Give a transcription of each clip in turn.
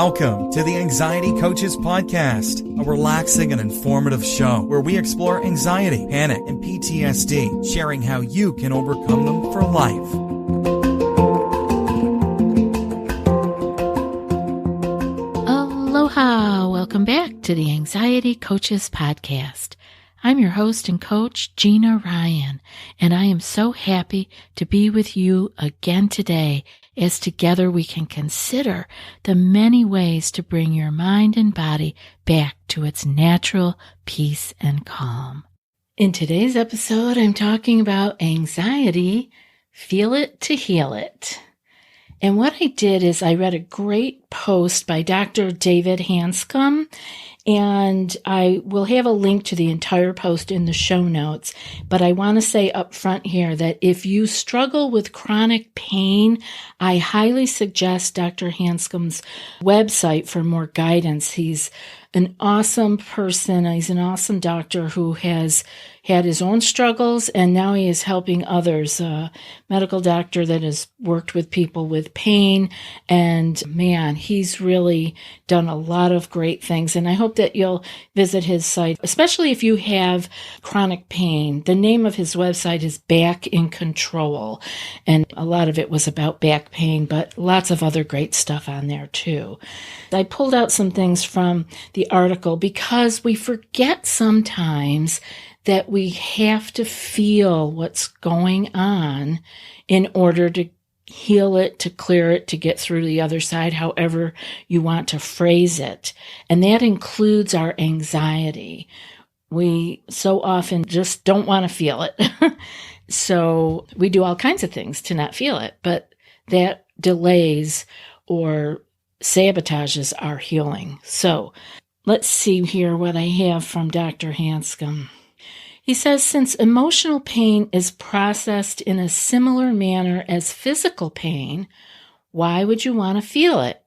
Welcome to the Anxiety Coaches Podcast, a relaxing and informative show where we explore anxiety, panic, and PTSD, sharing how you can overcome them for life. Aloha! Welcome back to the Anxiety Coaches Podcast. I'm your host and coach, Gina Ryan, and I am so happy to be with you again today as together we can consider the many ways to bring your mind and body back to its natural peace and calm. In today's episode, I'm talking about anxiety, feel it to heal it. And what I did is I read a great post by Dr. David Hanscom, and I will have a link to the entire post in the show notes. But I want to say up front here that if you struggle with chronic pain, I highly suggest Dr. Hanscom's website for more guidance. He's an awesome person. He's an awesome doctor who has had his own struggles, and now he is helping others. A medical doctor that has worked with people with pain, and man, he's really done a lot of great things. And I hope that you'll visit his site, especially if you have chronic pain. The name of his website is Back in Control, and a lot of it was about back pain, but lots of other great stuff on there too. I pulled out some things from the article because we forget sometimes that we have to feel what's going on in order to heal it, to clear it, to get through the other side, however you want to phrase it. And that includes our anxiety. We so often just don't want to feel it. So we do all kinds of things to not feel it, but that delays or sabotages our healing. So let's see here what I have from Dr. Hanscom. He says, since emotional pain is processed in a similar manner as physical pain, why would you want to feel it?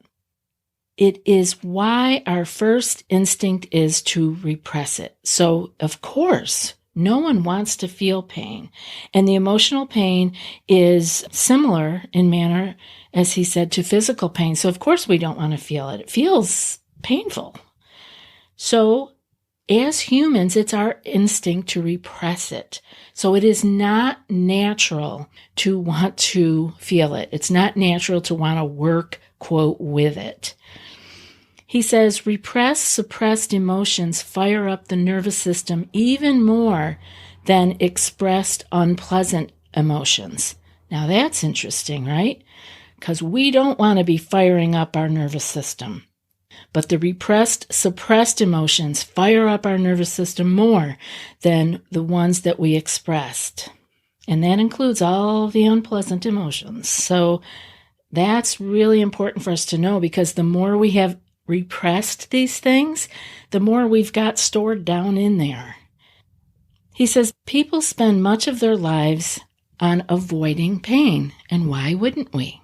It is why our first instinct is to repress it. So, of course, no one wants to feel pain. And the emotional pain is similar in manner, as he said, to physical pain. So, of course, we don't want to feel it. It feels painful. So, as humans, it's our instinct to repress it. So it is not natural to want to feel it. It's not natural to want to work, quote, with it. He says, repressed, suppressed emotions fire up the nervous system even more than expressed unpleasant emotions. Now that's interesting, right? Because we don't want to be firing up our nervous system. But the repressed, suppressed emotions fire up our nervous system more than the ones that we expressed. And that includes all the unpleasant emotions. So that's really important for us to know, because the more we have repressed these things, the more we've got stored down in there. He says people spend much of their lives on avoiding pain. And why wouldn't we?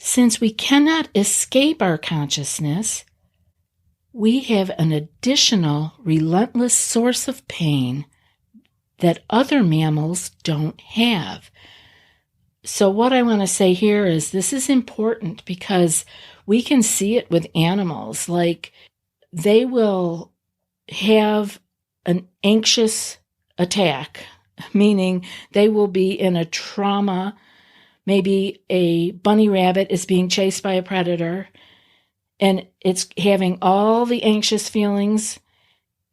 Since we cannot escape our consciousness, we have an additional relentless source of pain that other mammals don't have. So what I want to say here is this is important because we can see it with animals. Like they will have an anxious attack, meaning they will be in a trauma. Maybe a bunny rabbit is being chased by a predator and it's having all the anxious feelings.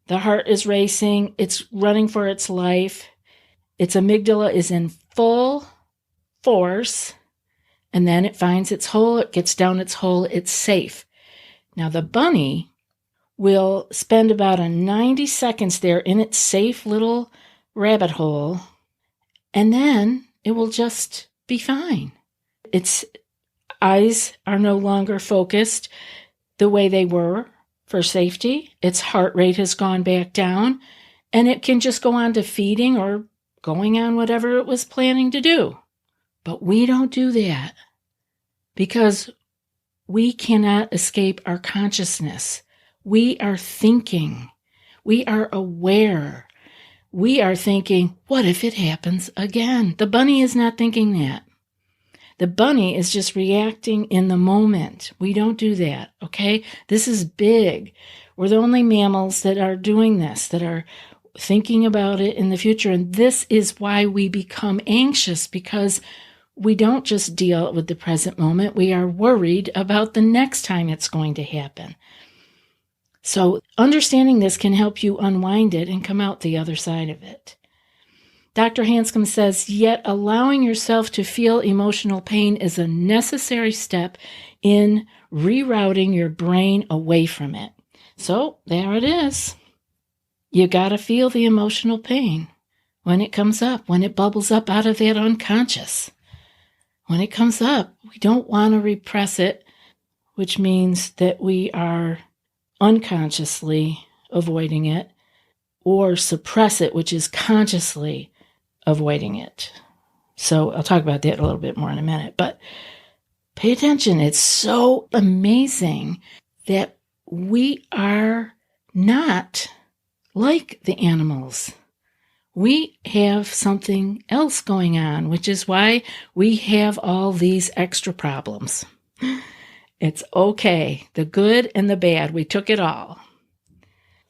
The heart is racing. It's running for its life. Its amygdala is in full force. And then it finds its hole. It gets down its hole. It's safe. Now the bunny will spend about 90 seconds there in its safe little rabbit hole. And then it will just be fine. Its eyes are no longer focused the way they were for safety. Its heart rate has gone back down, and it can just go on to feeding or going on whatever it was planning to do. But we don't do that because we cannot escape our consciousness. We are thinking. We are aware. We are thinking, what if it happens again? The bunny is not thinking that. The bunny is just reacting in the moment. We don't do that, okay? This is big. We're the only mammals that are doing this, that are thinking about it in the future. And this is why we become anxious, because we don't just deal with the present moment. We are worried about the next time it's going to happen. So understanding this can help you unwind it and come out the other side of it. Dr. Hanscom says, yet allowing yourself to feel emotional pain is a necessary step in rerouting your brain away from it. So there it is. You got to feel the emotional pain when it comes up, when it bubbles up out of that unconscious. When it comes up, we don't want to repress it, which means that we are unconsciously avoiding it, or suppress it, which is consciously avoiding it. So I'll talk about that a little bit more in a minute, but pay attention. It's so amazing that we are not like the animals. We have something else going on, which is why we have all these extra problems. It's okay. The good and the bad, we took it all.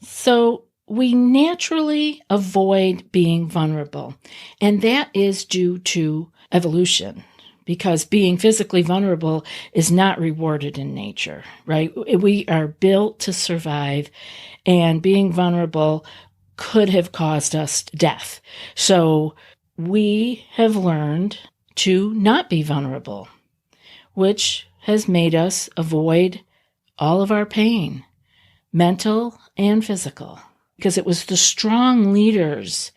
So we naturally avoid being vulnerable, and that is due to evolution, because being physically vulnerable is not rewarded in nature, right? We are built to survive, and being vulnerable could have caused us death. So we have learned to not be vulnerable, which has made us avoid all of our pain, mental and physical, because it was the strong leaders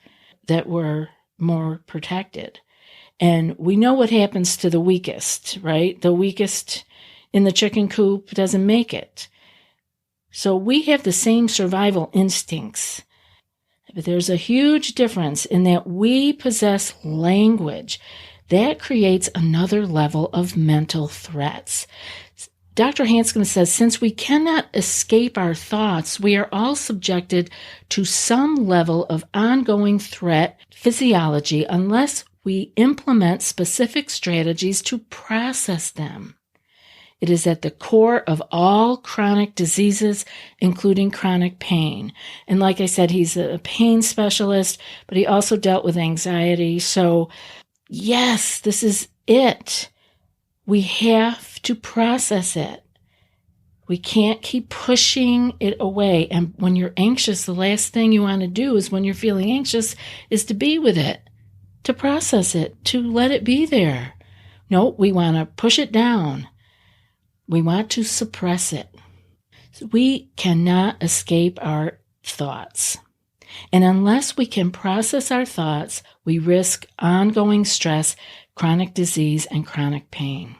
that were more protected. And we know what happens to the weakest, right? The weakest in the chicken coop doesn't make it. So we have the same survival instincts, but there's a huge difference in that we possess language. That creates another level of mental threats. Dr. Hanscom says, since we cannot escape our thoughts, we are all subjected to some level of ongoing threat physiology unless we implement specific strategies to process them. It is at the core of all chronic diseases, including chronic pain. And like I said, he's a pain specialist, but he also dealt with anxiety. So yes, this is it. We have to process it. We can't keep pushing it away. And when you're anxious, the last thing you want to do is, when you're feeling anxious, is to be with it, to process it, to let it be there. No, we want to push it down. We want to suppress it. So we cannot escape our thoughts. And unless we can process our thoughts, we risk ongoing stress, chronic disease, and chronic pain.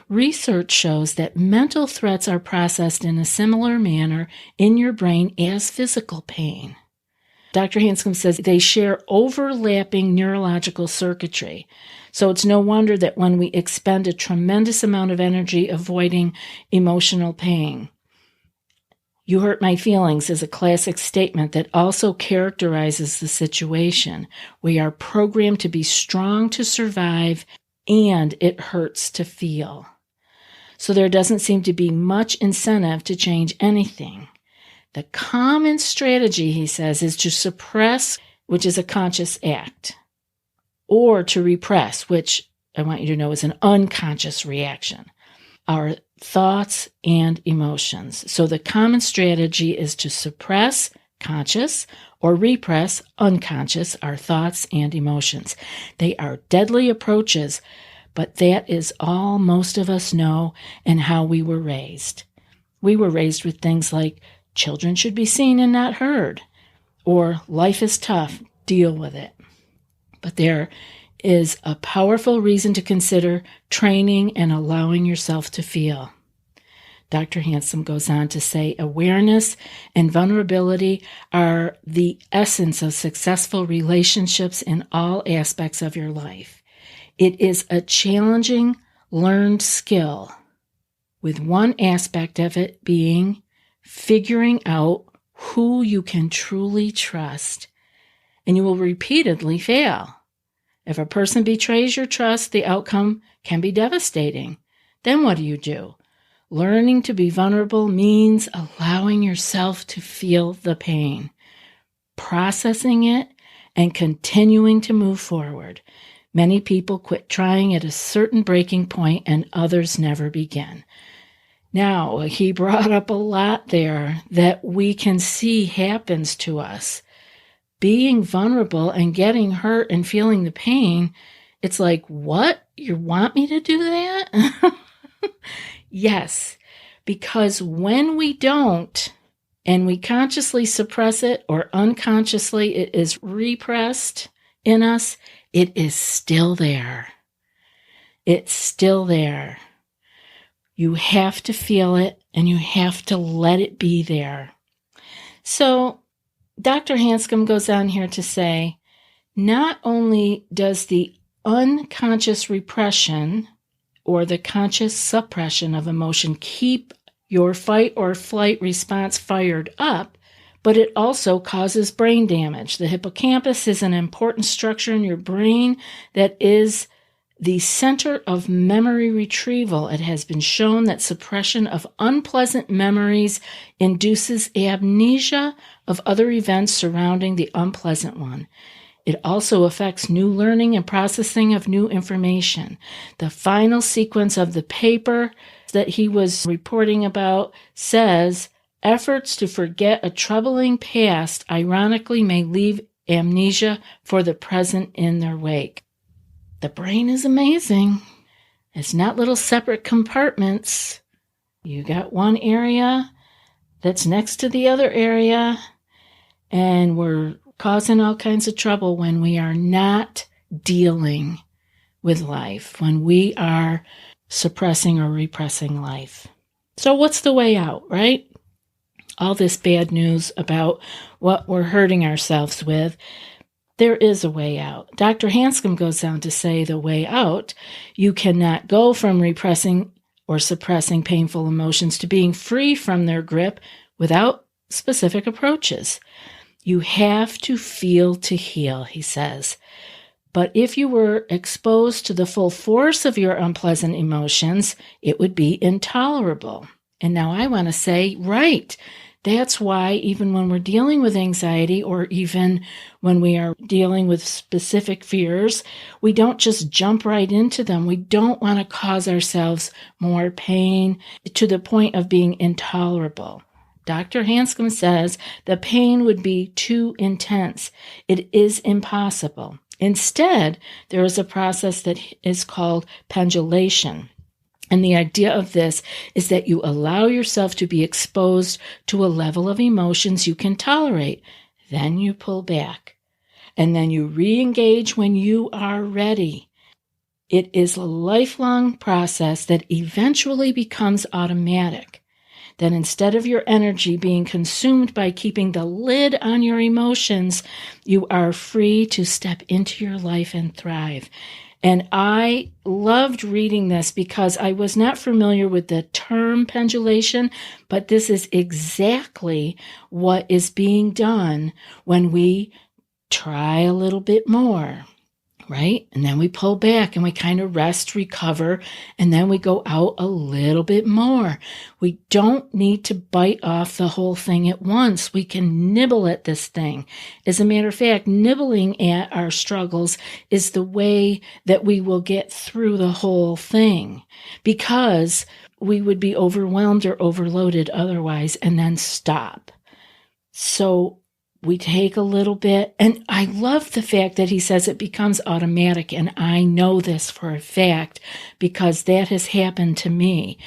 Research shows that mental threats are processed in a similar manner in your brain as physical pain. Dr. Hanscom says they share overlapping neurological circuitry. So it's no wonder that when we expend a tremendous amount of energy avoiding emotional pain. "You hurt my feelings" is a classic statement that also characterizes the situation. We are programmed to be strong to survive, and it hurts to feel. So there doesn't seem to be much incentive to change anything. The common strategy, he says, is to suppress, which is a conscious act, or to repress, which I want you to know is an unconscious reaction, our thoughts and emotions. So the common strategy is to suppress, conscious, or repress, unconscious, our thoughts and emotions. They are deadly approaches, but that is all most of us know and how we were raised. We were raised with things like children should be seen and not heard, or life is tough, deal with it. But there is a powerful reason to consider training and allowing yourself to feel. Dr. Hanscom goes on to say, awareness and vulnerability are the essence of successful relationships in all aspects of your life. It is a challenging, learned skill, with one aspect of it being figuring out who you can truly trust. And you will repeatedly fail. If a person betrays your trust, the outcome can be devastating. Then what do? Learning to be vulnerable means allowing yourself to feel the pain, processing it, and continuing to move forward. Many people quit trying at a certain breaking point, and others never begin. Now, he brought up a lot there that we can see happens to us. Being vulnerable and getting hurt and feeling the pain, it's like, what? You want me to do that? Yes, because when we don't, and we consciously suppress it or unconsciously it is repressed in us, it is still there. It's still there. You have to feel it and you have to let it be there. So Dr. Hanscom goes on here to say, not only does the unconscious repression or the conscious suppression of emotion keep your fight or flight response fired up, but it also causes brain damage. The hippocampus is an important structure in your brain that is the center of memory retrieval. It has been shown that suppression of unpleasant memories induces amnesia of other events surrounding the unpleasant one. It also affects new learning and processing of new information. The final sequence of the paper that he was reporting about says, efforts to forget a troubling past ironically may leave amnesia for the present in their wake. The brain is amazing. It's not little separate compartments. You got one area that's next to the other area, and we're causing all kinds of trouble when we are not dealing with life, when we are suppressing or repressing life. So what's the way out, right? All this bad news about what we're hurting ourselves with, there is a way out. Dr. Hanscom goes on to say the way out, you cannot go from repressing or suppressing painful emotions to being free from their grip without specific approaches. You have to feel to heal, he says. But if you were exposed to the full force of your unpleasant emotions, it would be intolerable. And now I want to say, right, that's why even when we're dealing with anxiety or even when we are dealing with specific fears, we don't just jump right into them. We don't want to cause ourselves more pain to the point of being intolerable. Dr. Hanscom says the pain would be too intense. It is impossible. Instead, there is a process that is called pendulation. And the idea of this is that you allow yourself to be exposed to a level of emotions you can tolerate. Then you pull back. And then you re-engage when you are ready. It is a lifelong process that eventually becomes automatic. Then instead of your energy being consumed by keeping the lid on your emotions, you are free to step into your life and thrive. And I loved reading this because I was not familiar with the term pendulation, but this is exactly what is being done when we try a little bit more. Right? And then we pull back and we kind of rest, recover, and then we go out a little bit more. We don't need to bite off the whole thing at once. We can nibble at this thing. As a matter of fact, nibbling at our struggles is the way that we will get through the whole thing, because we would be overwhelmed or overloaded otherwise and then stop. So we take a little bit, and I love the fact that he says it becomes automatic, and I know this for a fact because that has happened to me.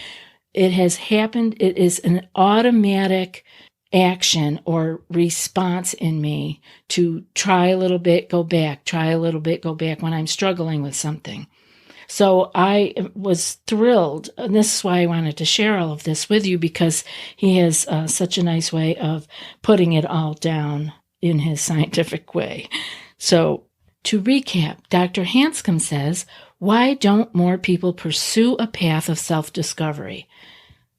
It has happened. It is an automatic action or response in me to try a little bit, go back, try a little bit, go back when I'm struggling with something. So I was thrilled, and this is why I wanted to share all of this with you, because he has such a nice way of putting it all down in his scientific way. So to recap, Dr. Hanscom says, why don't more people pursue a path of self-discovery?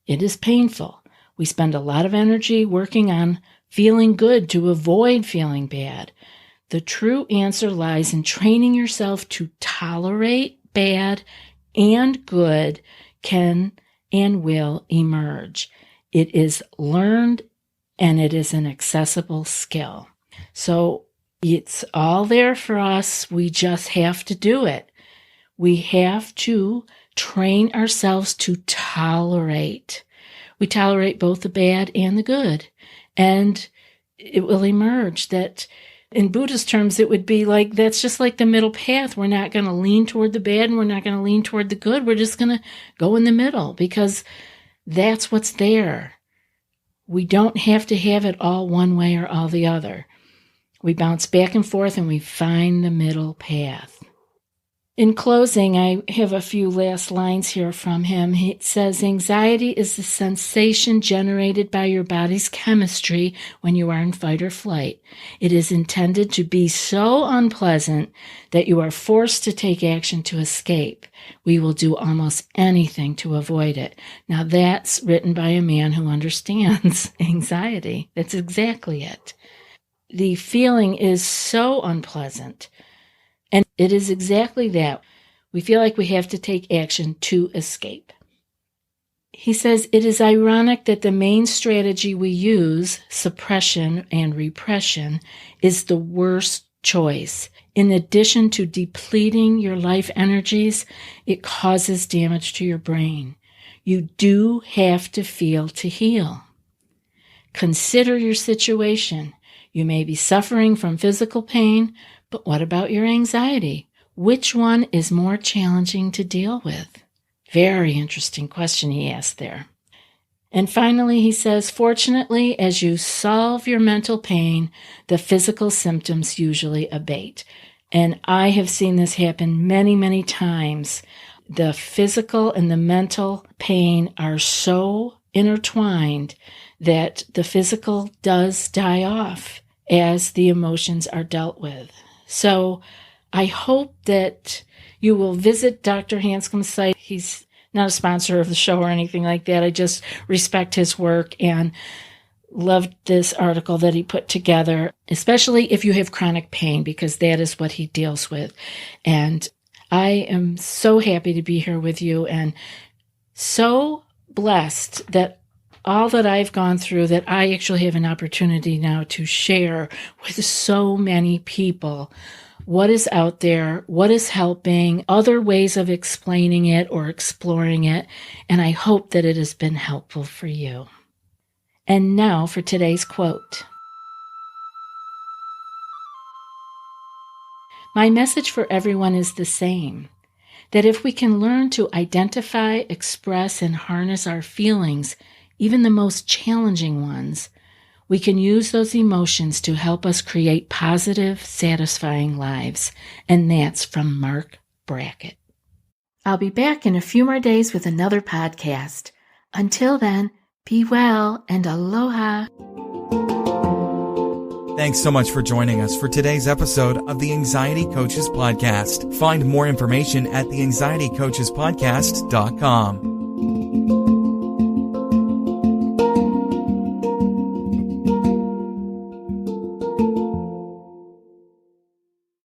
It is painful. We spend a lot of energy working on feeling good to avoid feeling bad. The true answer lies in training yourself to tolerate bad and good can and will emerge. It is learned and it is an accessible skill. So it's all there for us. We just have to do it. We have to train ourselves to tolerate. We tolerate both the bad and the good. And it will emerge that in Buddhist terms, it would be like, that's just like the middle path. We're not going to lean toward the bad and we're not going to lean toward the good. We're just going to go in the middle because that's what's there. We don't have to have it all one way or all the other. We bounce back and forth and we find the middle path. In closing, I have a few last lines here from him. He says, anxiety is the sensation generated by your body's chemistry when you are in fight or flight. It is intended to be so unpleasant that you are forced to take action to escape. We will do almost anything to avoid it. Now that's written by a man who understands anxiety. That's exactly it. The feeling is so unpleasant. And it is exactly that. We feel like we have to take action to escape. He says, it is ironic that the main strategy we use, suppression and repression, is the worst choice. In addition to depleting your life energies, it causes damage to your brain. You do have to feel to heal. Consider your situation. You may be suffering from physical pain, but what about your anxiety? Which one is more challenging to deal with? Very interesting question he asked there. And finally, he says, fortunately, as you solve your mental pain, the physical symptoms usually abate. And I have seen this happen many, many times. The physical and the mental pain are so intertwined that the physical does die off as the emotions are dealt with. So I hope that you will visit Dr. Hanscom's site. He's not a sponsor of the show or anything like that. I just respect his work and loved this article that he put together, especially if you have chronic pain, because that is what he deals with. And I am so happy to be here with you and so blessed that all that I've gone through, that I actually have an opportunity now to share with so many people what is out there, what is helping, other ways of explaining it or exploring it, and I hope that it has been helpful for you. And now for today's quote. My message for everyone is the same, that if we can learn to identify, express, and harness our feelings, even the most challenging ones, we can use those emotions to help us create positive, satisfying lives. And that's from Mark Brackett. I'll be back in a few more days with another podcast. Until then, be well and aloha. Thanks so much for joining us for today's episode of the Anxiety Coaches Podcast. Find more information at theanxietycoachespodcast.com.